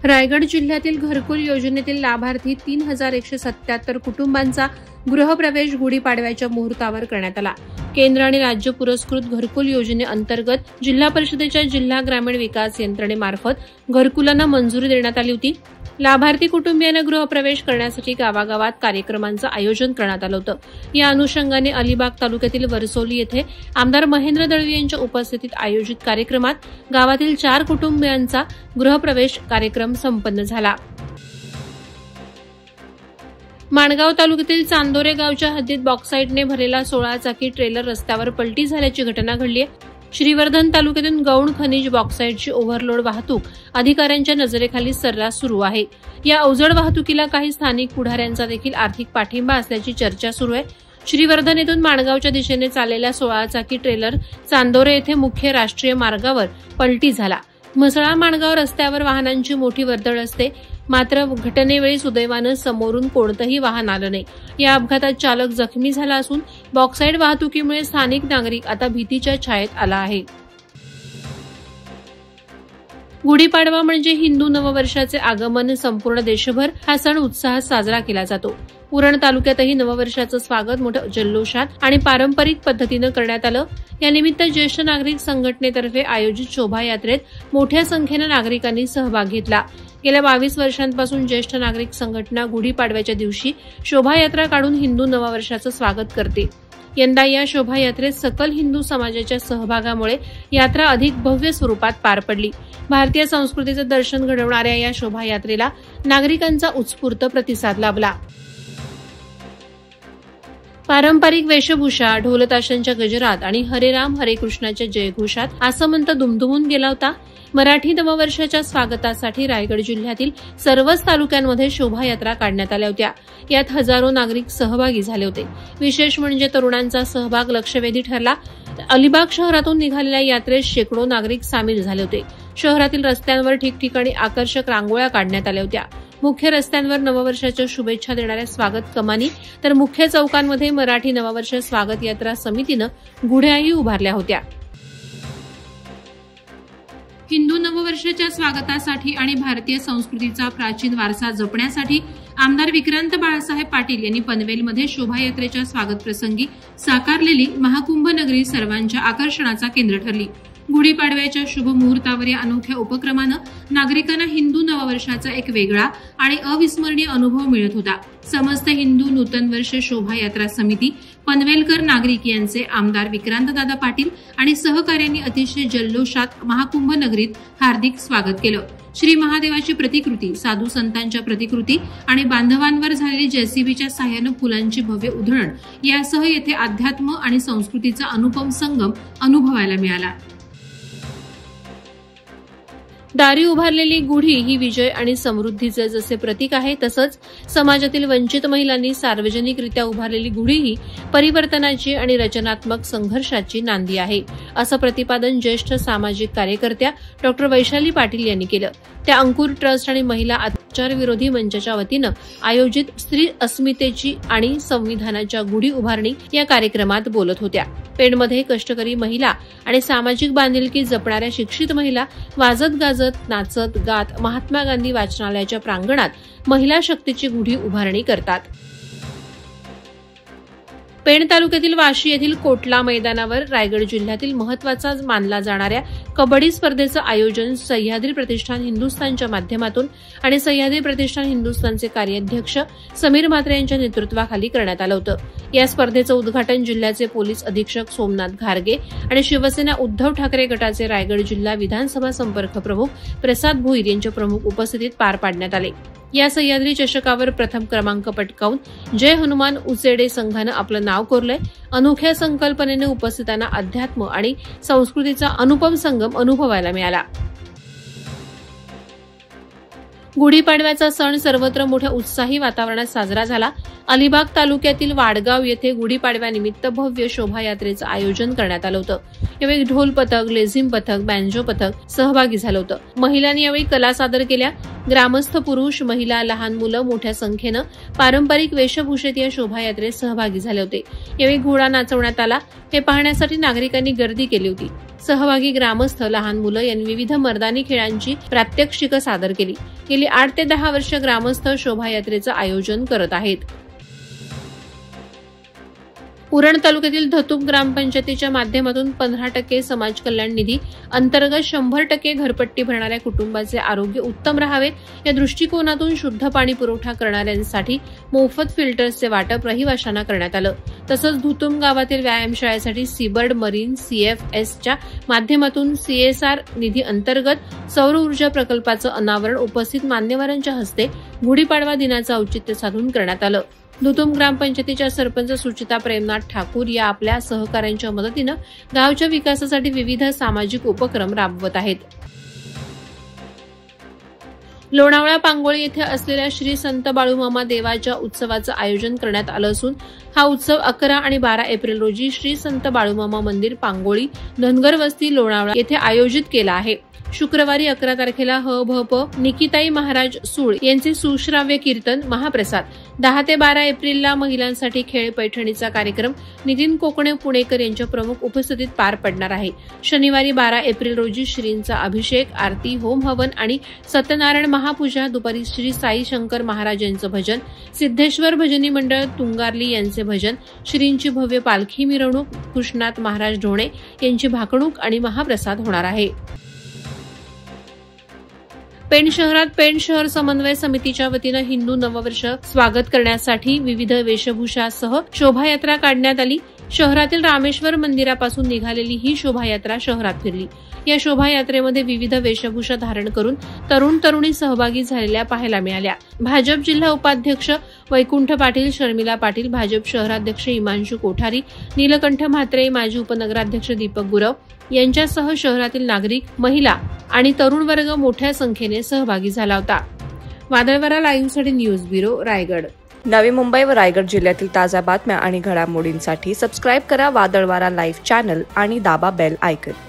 रायगड जिल्ह्यातील घरकुल योजनेतील लाभार्थी 3177 कुटुंबांचा गृहप्रवेश गुढीपाडव्याच्या मुहूर्तावर करण्यात आला। केंद्र आणि राज्य पुरस्कृत घरकुल योजनेअंतर्गत जिल्हा परिषदेच्या जिल्हा ग्रामीण विकास यंत्रणेमार्फत घरकुलांना मंजुरी देण्यात आली होती। लाभार्थी कुटुंबियांना गृहप्रवेश करण्यासाठी गावागावात कार्यक्रमांचं आयोजन करण्यात आलं होतं। या अनुषंगाने अलिबाग तालुक्यातील वरसोली येथे आमदार महेंद्र दळवी यांच्या उपस्थितीत आयोजित कार्यक्रमात गावातील 4 कुटुंबियांचा गृहप्रवेश कार्यक्रम संपन्न झाला। माणगाव तालुक्यातील चांदोरे गावच्या हद्दीत बॉक्साईटने भरलेला 16 चाकी ट्रेलर रस्त्यावर पलटी झाल्याची घटना घडली आहे। श्रीवर्धन तालुक्यातून गौण खनिज बॉक्साईटची ओव्हरलोड वाहतूक अधिकाऱ्यांच्या नजरेखाली सर्रास सुरू आहे। या अवजड वाहतुकीला काही स्थानिक पुढाऱ्यांचा देखील आर्थिक पाठिंबा असल्याची चर्चा सुरू आहे। श्रीवर्धन येथून माणगावच्या दिशेने चाललेला 16 चाकी ट्रेलर चांदोरे येथे मुख्य राष्ट्रीय मार्गावर पलटी झाला। म्हसळा माणगाव रस्त्यावर वाहनांची मोठी वर्दळ असते, मात्र घटनेवेळी सुदैवानं समोरून कोणतंही वाहन आलं नाही। या अपघातात चालक जखमी झाला असून बॉक्साईट वाहतुकीमुळे स्थानिक नागरिक आता भीतीच्या छायेत आला आहे। गुढीपाडवा म्हणजे हिंदू नववर्षाचे आगमन। संपूर्ण देशभर हा सण उत्साहात साजरा केला जातो। उरण तालुक्यातही नववर्षाचं स्वागत मोठ्या जल्लोषात आणि पारंपरिक पद्धतीनं करण्यात आलं। यानिमित्त ज्येष्ठ नागरिक संघटनेतर्फे आयोजित शोभायात्रेत मोठ्या संख्येनं नागरिकांनी सहभाग घेतला। गेल्या 22 वर्षांपासून ज्येष्ठ नागरिक संघटना गुढीपाडव्याच्या दिवशी शोभायात्रा काढून हिंदू नववर्षाचं स्वागत करते। यंदा या शोभायात्रेत सकल हिंदू समाजाच्या सहभागामुळे यात्रा अधिक भव्य स्वरूपात पार पडली। भारतीय संस्कृतीचं दर्शन घडवणाऱ्या या शोभायात्रेला नागरिकांचा उत्स्फूर्त प्रतिसाद लाभला। पारंपरिक वेशभूषा, ढोलताशांच्या गजरात आणि हरे राम हरे कृष्णाच्या जयघोषात आसमंत दुमदुमून गेला होता। मराठी नववर्षाच्या स्वागतासाठी रायगड जिल्ह्यातील सर्वच तालुक्यांमध्ये शोभायात्रा काढण्यात आल्या होत्या। यात हजारो नागरिक सहभागी झाले होते। विशेष म्हणजे तरुणांचा सहभाग लक्षवेधी ठरला। अलिबाग शहरातून निघालेल्या यात्रेत शेकडो नागरिक सामील झाले होते। शहरातील रस्त्यांवर ठिकठिकाणी आकर्षक रांगोळ्या काढण्यात आल्या होत्या। मुख्य रस्त्यांवर नववर्षाच्या शुभेच्छा देणाऱ्या स्वागत कमानी तर मुख्य चौकांमध्ये मराठी नववर्ष स्वागत यात्रा समितीनं गुढ्याही उभारल्या होत्या। हिंदू नववर्षाच्या स्वागतासाठी आणि भारतीय संस्कृतीचा प्राचीन वारसा जपण्यासाठी आमदार विक्रांत बाळासाहेब पाटील यांनी पनवेलमध्ये शोभायात्रेच्या स्वागत प्रसंगी साकारलेली महाकुंभ नगरी सर्वांच्या आकर्षणाचा केंद्र ठरली। गुढीपाडव्याच्या शुभ मुहूर्तावर या अनोख्या उपक्रमानं नागरिकांना हिंदू नववर्षाचा एक वेगळा आणि अविस्मरणीय अनुभव मिळत होता। समस्त हिंदू नूतन वर्ष शोभायात्रा समिती, पनवेलकर नागरिक यांचे आमदार विक्रांतदादा पाटील आणि सहकार्यांनी अतिशय जल्लोषात महाकुंभ नगरीत हार्दिक स्वागत केलं। श्री महादेवाची प्रतिकृती, साधू संतांच्या प्रतिकृती आणि बांधवांवर झालेली जेसीबीच्या साह्यानं फुलांची भव्य उधळण यासह येथे अध्यात्म आणि संस्कृतीचा अनुपम संगम अनुभवायला मिळाला। दारी उभारलेली गुढी ही विजय आणि समृद्धीचे जसे प्रतीक आहे, तसंच समाजातील वंचित महिलांनी सार्वजनिकरित्या उभारलेली गुढी ही परिवर्तनाची आणि रचनात्मक संघर्षाची नांदी आहे, असं प्रतिपादन ज्येष्ठ सामाजिक कार्यकर्त्या डॉ. वैशाली पाटील यांनी केलं। त्या अंकुर ट्रस्ट आणि महिला अत्याचार विरोधी मंचाच्या वतीनं आयोजित स्त्री अस्मितेची आणि संविधानाच्या गुढी उभारणी या कार्यक्रमात बोलत होत्या। पेणमध्ये कष्टकरी महिला आणि सामाजिक बांधिलकी जपणाऱ्या शिक्षित महिला वाजत गाजत, नाचत गात महात्मा गांधी वाचनालयाच्या प्रांगणात महिला शक्तीची गुढी उभारणी करतात। पेण तालुक्यातील वाशी येथील कोटला मैदानावर रायगड जिल्ह्यातील महत्वाचा मानला जाणाऱ्या कबड्डी स्पर्धेचं आयोजन सह्याद्री प्रतिष्ठान हिंदुस्थानच्या माध्यमातून आणि सह्याद्री प्रतिष्ठान हिंदुस्थानचे कार्याध्यक्ष समीर म्हात्रे यांच्या नेतृत्वाखाली करण्यात आलं होतं। या स्पर्धेचं उद्घाटन जिल्ह्याचे पोलीस अधीक्षक सोमनाथ घारगे आणि शिवसेना उद्धव ठाकरे गटाचे रायगड जिल्हा विधानसभा संपर्क प्रमुख प्रसाद भोईर यांच्या प्रमुख उपस्थितीत पार पाडण्यात आले। या सह्याद्री चषकावर प्रथम क्रमांक पटकावून जय हनुमान उचेडे संघानं आपलं नाव कोरलंय। अनोख्या संकल्पनेने उपस्थितांना अध्यात्म आणि संस्कृतीचा अनुपम संगम अनुभवायला मिळाला। गुढीपाडव्याचा सण सर्वत्र मोठ्या उत्साही वातावरणात साजरा झाला। अलिबाग तालुक्यातील वाडगाव येथे गुढीपाडव्यानिमित्त भव्य शोभायात्रेचं आयोजन करण्यात आलं होतं। यावेळी ढोल पथक, लेझिम पथक, बँजो पथक सहभागी झालं होतं। महिलांनी यावेळी कला सादर केल्या। ग्रामस्थ पुरुष, महिला, लहान मुलं मोठ्या संख्येनं पारंपरिक वेशभूषेत या शोभायात्रेत सहभागी झाले होते। यावेळी घोडा नाचवण्यात आला। हे पाहण्यासाठी नागरिकांनी गर्दी केली होती। सहभागी ग्रामस्थ, लहान मुलं यांनी विविध मर्दानी खेळांची प्रात्यक्षिकं सादर केली. गेली 8 ते 10 वर्ष ग्रामस्थ शोभायात्रेचं आयोजन करत आहेत. उरण तालुक्यातील धतूप ग्रामपंचायतीच्या माध्यमातून 15% समाज कल्याण निधी अंतर्गत 100% घरपट्टी भरणाऱ्या कुटुंबाचे आरोग्य उत्तम राहावे या दृष्टिकोनातून शुद्ध पाणी पुरवठा करणाऱ्यांसाठी मोफत फिल्टर्सचे वाटप रहिवाशांना करण्यात आलं. तसंच धुतुम गावातील व्यायामशाळेसाठी सीबर्ड मरीन CFSच्या माध्यमातून CSR निधी अंतर्गत सौर ऊर्जा प्रकल्पाचं अनावरण उपस्थित मान्यवरांच्या हस्ते गुढीपाडवा दिनाचं औचित्य साधून करण्यात आलं. धुतुम ग्रामपंचायतीच्या सरपंच सुचिता प्रेमनाथ ठाकूर या आपल्या सहकाऱ्यांच्या मदतीनं गावच्या विकासासाठी विविध सामाजिक उपक्रम राबवत आहेत. लोणावळा पांगोळी येथे असलेल्या श्री संत बाळूमामा देवाच्या उत्सवाचं आयोजन करण्यात आलं असून हा उत्सव 11 आणि 12 एप्रिल रोजी श्री संत बाळूमामा मंदिर पांगोळी धनगर वस्ती लोणावळा येथे आयोजित केला आहे. शुक्रवारी 11 तारखेला ह.भ.प. निकिताई महाराज सूळ यांचे सुश्राव्य कीर्तन महाप्रसाद, 10 ते 12 एप्रिलला महिलांसाठी खेळ पैठणीचा कार्यक्रम नितीन कोकणे पुणेकर यांच्या प्रमुख उपस्थितीत पार पडणार आहे. शनिवारी 12 एप्रिल रोजी श्रींचा अभिषेक, आरती, होम हवन आणि सत्यनारायण महापूजा. दुपारी श्री साई शंकर महाराज यांचं भजन, सिद्धेश्वर भजनी मंडळ तुंगारली यांचे भजन, श्रींची भव्य पालखी मिरवणूक, कृष्णात महाराज ढोणे यांची भाकणूक आणि महाप्रसाद होणार आहे. पेण शहरात पेण शहर समन्वय समितीच्या वतीनं हिंदू नववर्ष स्वागत करण्यासाठी विविध वेशभूषासह शोभायात्रा काढण्यात आली. शहरातील रामेश्वर मंदिरापासून निघालेली ही शोभायात्रा शहरात फिरली. या शोभायात्रेमध्ये विविध वेशभूषा धारण करून तरुण तरुणी सहभागी झालेल्या पाहायला मिळाल्या. भाजप जिल्हा उपाध्यक्ष वैकुंठ पाटील, शर्मिला पाटील, भाजप शहराध्यक्ष हिमांशू कोठारी, नीलकंठ म्हात्रे, माजी उपनगराध्यक्ष दीपक गुरव यांच्यासह शहरातील नागरिक, महिला आणि तरुण वर्ग मोठ्या संख्येने सहभागी झाला होता. वादळवारा लाईव्हसाठी न्यूज ब्युरो, रायगड. नवी मुंबई व रायगड जिल्ह्यातील ताज्या बातम्या आणि घडामोडींसाठी सबस्क्राईब करा वादळवारा लाईव्ह चॅनल आणि दाबा बेल आयकॉन.